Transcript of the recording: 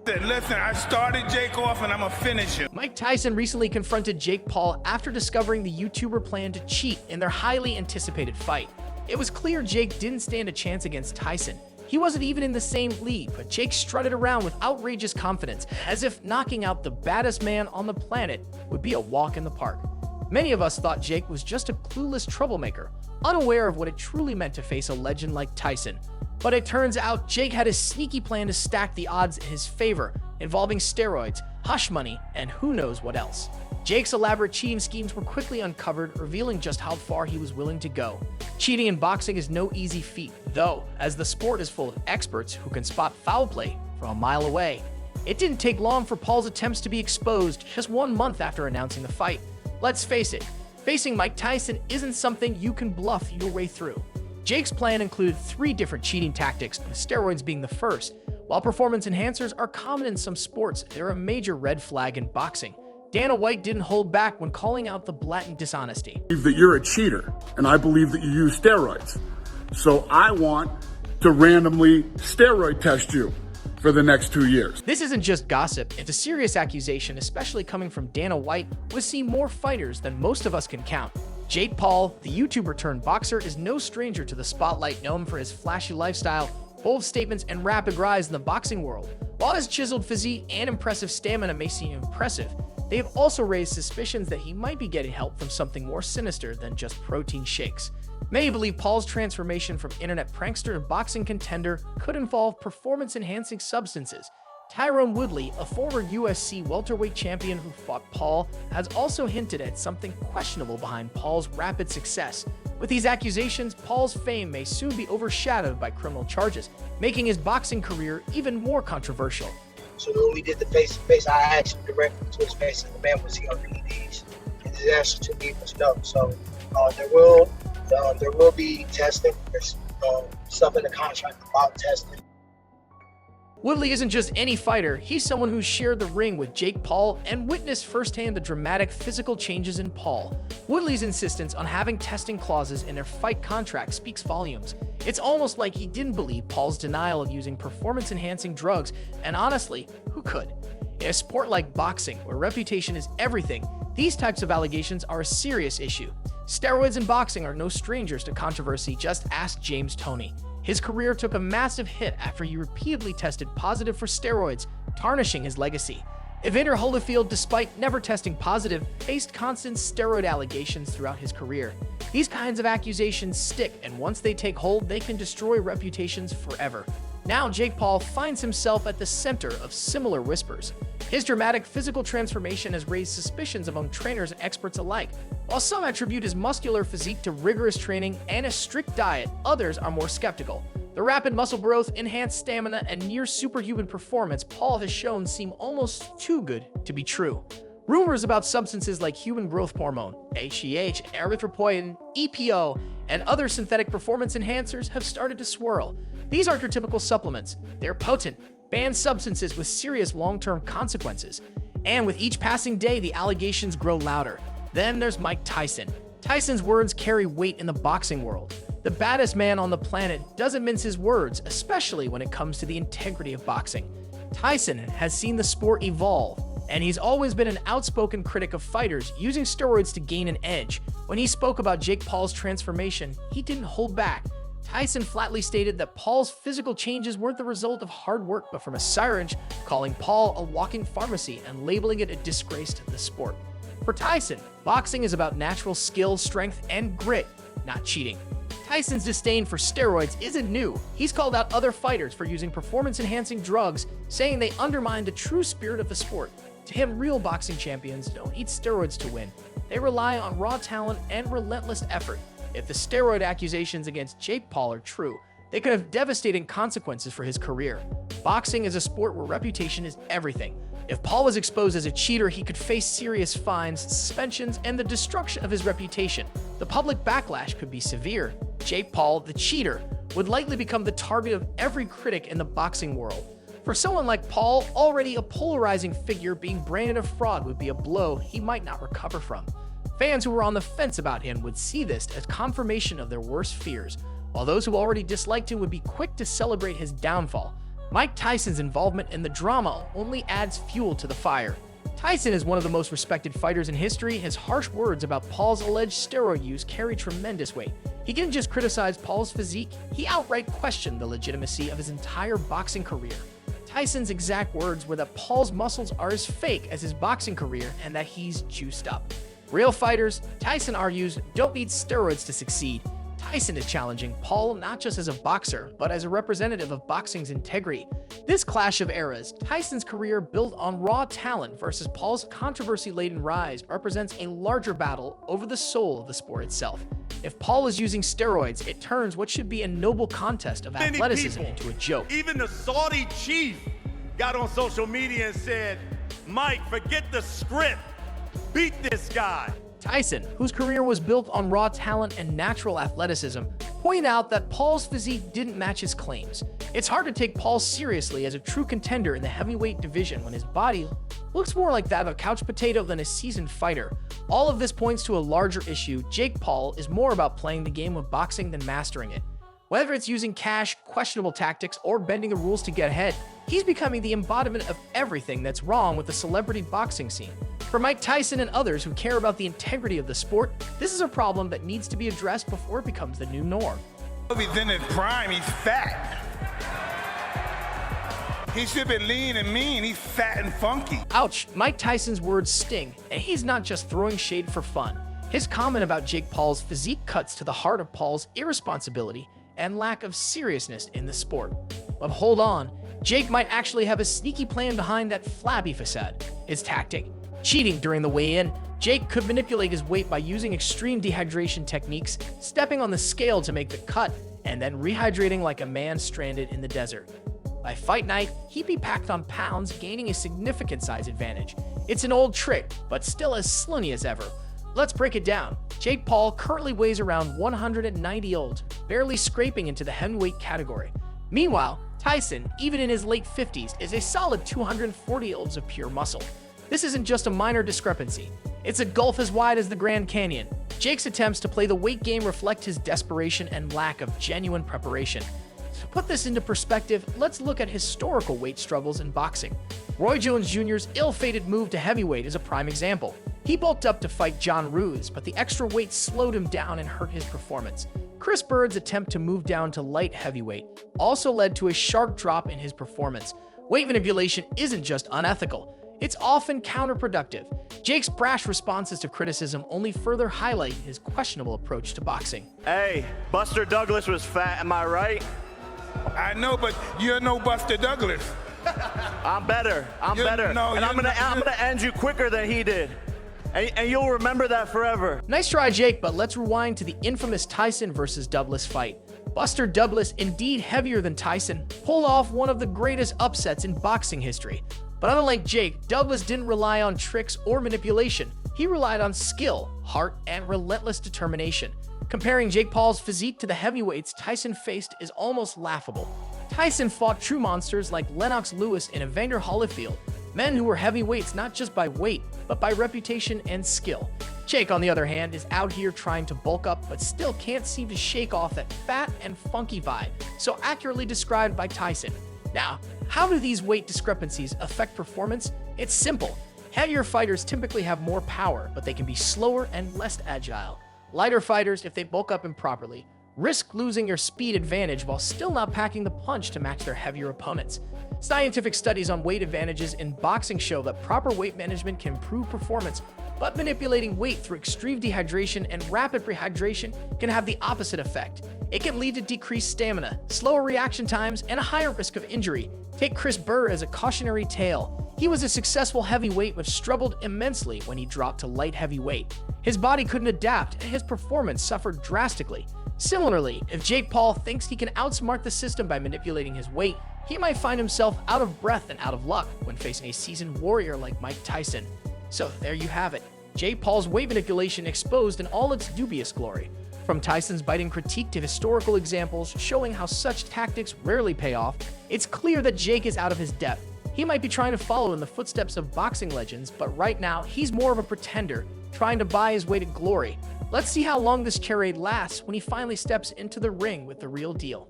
Listen, I started Jake off and I'm gonna finish him. Mike Tyson recently confronted Jake Paul after discovering the YouTuber planned to cheat in their highly anticipated fight. It was clear Jake didn't stand a chance against Tyson. He wasn't even in the same league, but Jake strutted around with outrageous confidence, as if knocking out the baddest man on the planet would be a walk in the park. Many of us thought Jake was just a clueless troublemaker, unaware of what it truly meant to face a legend like Tyson. But it turns out Jake had a sneaky plan to stack the odds in his favor, involving steroids, hush money, and who knows what else. Jake's elaborate cheating schemes were quickly uncovered, revealing just how far he was willing to go. Cheating in boxing is no easy feat, though, as the sport is full of experts who can spot foul play from a mile away. It didn't take long for Paul's attempts to be exposed just 1 month after announcing the fight. Let's face it, facing Mike Tyson isn't something you can bluff your way through. Jake's plan included 3 different cheating tactics, with steroids being the first. While performance enhancers are common in some sports, they're a major red flag in boxing. Dana White didn't hold back when calling out the blatant dishonesty. I believe that you're a cheater, and I believe that you use steroids. So I want to randomly steroid test you for the next 2 years. This isn't just gossip, it's a serious accusation, especially coming from Dana White, who has seen more fighters than most of us can count. Jake Paul, the YouTuber turned boxer, is no stranger to the spotlight, known for his flashy lifestyle, bold statements, and rapid rise in the boxing world. While his chiseled physique and impressive stamina may seem impressive, they have also raised suspicions that he might be getting help from something more sinister than just protein shakes. Many believe Paul's transformation from internet prankster to boxing contender could involve performance-enhancing substances. Tyron Woodley, a former UFC welterweight champion who fought Paul, has also hinted at something questionable behind Paul's rapid success. With these accusations, Paul's fame may soon be overshadowed by criminal charges, making his boxing career even more controversial. So when we did the face-to-face, I asked him directly to his face, and the man was he on PEDs, and his answer to me was no. So there will be testing. There's stuff in the contract about testing. Woodley isn't just any fighter, he's someone who shared the ring with Jake Paul and witnessed firsthand the dramatic physical changes in Paul. Woodley's insistence on having testing clauses in their fight contract speaks volumes. It's almost like he didn't believe Paul's denial of using performance-enhancing drugs, and honestly, who could? In a sport like boxing, where reputation is everything, these types of allegations are a serious issue. Steroids in boxing are no strangers to controversy, just ask James Toney. His career took a massive hit after he repeatedly tested positive for steroids, tarnishing his legacy. Evander Holyfield, despite never testing positive, faced constant steroid allegations throughout his career. These kinds of accusations stick, and once they take hold, they can destroy reputations forever. Now Jake Paul finds himself at the center of similar whispers. His dramatic physical transformation has raised suspicions among trainers and experts alike. While some attribute his muscular physique to rigorous training and a strict diet, others are more skeptical. The rapid muscle growth, enhanced stamina, and near superhuman performance Paul has shown seem almost too good to be true. Rumors about substances like human growth hormone, HGH, erythropoietin, EPO, and other synthetic performance enhancers have started to swirl. These aren't your typical supplements. They're potent, banned substances with serious long-term consequences. And with each passing day, the allegations grow louder. Then there's Mike Tyson. Tyson's words carry weight in the boxing world. The baddest man on the planet doesn't mince his words, especially when it comes to the integrity of boxing. Tyson has seen the sport evolve, and he's always been an outspoken critic of fighters using steroids to gain an edge. When he spoke about Jake Paul's transformation, he didn't hold back. Tyson flatly stated that Paul's physical changes weren't the result of hard work, but from a syringe, calling Paul a walking pharmacy and labeling it a disgrace to the sport. For Tyson, boxing is about natural skill, strength, and grit, not cheating. Tyson's disdain for steroids isn't new. He's called out other fighters for using performance-enhancing drugs, saying they undermine the true spirit of the sport. To him, real boxing champions don't eat steroids to win. They rely on raw talent and relentless effort. If the steroid accusations against Jake Paul are true, they could have devastating consequences for his career. Boxing is a sport where reputation is everything. If Paul was exposed as a cheater, he could face serious fines, suspensions, and the destruction of his reputation. The public backlash could be severe. Jake Paul, the cheater, would likely become the target of every critic in the boxing world. For someone like Paul, already a polarizing figure, being branded a fraud would be a blow he might not recover from. Fans who were on the fence about him would see this as confirmation of their worst fears, while those who already disliked him would be quick to celebrate his downfall. Mike Tyson's involvement in the drama only adds fuel to the fire. Tyson is one of the most respected fighters in history. His harsh words about Paul's alleged steroid use carry tremendous weight. He didn't just criticize Paul's physique, he outright questioned the legitimacy of his entire boxing career. Tyson's exact words were that Paul's muscles are as fake as his boxing career and that he's juiced up. Real fighters, Tyson argues, don't need steroids to succeed. Tyson is challenging Paul not just as a boxer, but as a representative of boxing's integrity. This clash of eras, Tyson's career built on raw talent versus Paul's controversy-laden rise, represents a larger battle over the soul of the sport itself. If Paul is using steroids, it turns what should be a noble contest of athleticism into a joke. Even the Saudi chief got on social media and said, "Mike, forget the script. Beat this guy." Tyson, whose career was built on raw talent and natural athleticism, pointed out that Paul's physique didn't match his claims. It's hard to take Paul seriously as a true contender in the heavyweight division when his body looks more like that of a couch potato than a seasoned fighter. All of this points to a larger issue. Jake Paul is more about playing the game of boxing than mastering it. Whether it's using cash, questionable tactics, or bending the rules to get ahead, he's becoming the embodiment of everything that's wrong with the celebrity boxing scene. For Mike Tyson and others who care about the integrity of the sport, this is a problem that needs to be addressed before it becomes the new norm. He's in his prime, he's fat. He should be lean and mean, he's fat and funky. Ouch, Mike Tyson's words sting, and he's not just throwing shade for fun. His comment about Jake Paul's physique cuts to the heart of Paul's irresponsibility and lack of seriousness in the sport. But hold on, Jake might actually have a sneaky plan behind that flabby facade. His tactic: cheating during the weigh-in. Jake could manipulate his weight by using extreme dehydration techniques, stepping on the scale to make the cut, and then rehydrating like a man stranded in the desert. By fight night, he'd be packed on pounds, gaining a significant size advantage. It's an old trick, but still as slunny as ever. Let's break it down. Jake Paul currently weighs around 190 old, barely scraping into the heavyweight category. Meanwhile, Tyson, even in his late 50s, is a solid 240 olds of pure muscle. This isn't just a minor discrepancy. It's a gulf as wide as the Grand Canyon. Jake's attempts to play the weight game reflect his desperation and lack of genuine preparation. To put this into perspective, let's look at historical weight struggles in boxing. Roy Jones Jr.'s ill-fated move to heavyweight is a prime example. He bulked up to fight John Ruiz, but the extra weight slowed him down and hurt his performance. Chris Bird's attempt to move down to light heavyweight also led to a sharp drop in his performance. Weight manipulation isn't just unethical, it's often counterproductive. Jake's brash responses to criticism only further highlight his questionable approach to boxing. Hey, Buster Douglas was fat, am I right? I know, but you're no Buster Douglas. I'm better. I'm You're- better. no, and you're I'm gonna not- end you quicker than he did. And you'll remember that forever. Nice try, Jake, but let's rewind to the infamous Tyson versus Douglas fight. Buster Douglas, indeed heavier than Tyson, pulled off one of the greatest upsets in boxing history. But unlike Jake, Douglas didn't rely on tricks or manipulation. He relied on skill, heart, and relentless determination. Comparing Jake Paul's physique to the heavyweights Tyson faced is almost laughable. Tyson fought true monsters like Lennox Lewis and Evander Holyfield, men who were heavyweights not just by weight, but by reputation and skill. Jake, on the other hand, is out here trying to bulk up, but still can't seem to shake off that fat and funky vibe so accurately described by Tyson. Now, how do these weight discrepancies affect performance? It's simple. Heavier fighters typically have more power, but they can be slower and less agile. Lighter fighters, if they bulk up improperly, risk losing their speed advantage while still not packing the punch to match their heavier opponents. Scientific studies on weight advantages in boxing show that proper weight management can improve performance, but manipulating weight through extreme dehydration and rapid rehydration can have the opposite effect. It can lead to decreased stamina, slower reaction times, and a higher risk of injury. Take Chris Burr as a cautionary tale. He was a successful heavyweight but struggled immensely when he dropped to light heavyweight. His body couldn't adapt, and his performance suffered drastically. Similarly, if Jake Paul thinks he can outsmart the system by manipulating his weight, he might find himself out of breath and out of luck when facing a seasoned warrior like Mike Tyson. So there you have it. Jake Paul's weight manipulation exposed in all its dubious glory. From Tyson's biting critique to historical examples showing how such tactics rarely pay off, it's clear that Jake is out of his depth. He might be trying to follow in the footsteps of boxing legends, but right now he's more of a pretender, trying to buy his way to glory. Let's see how long this charade lasts when he finally steps into the ring with the real deal.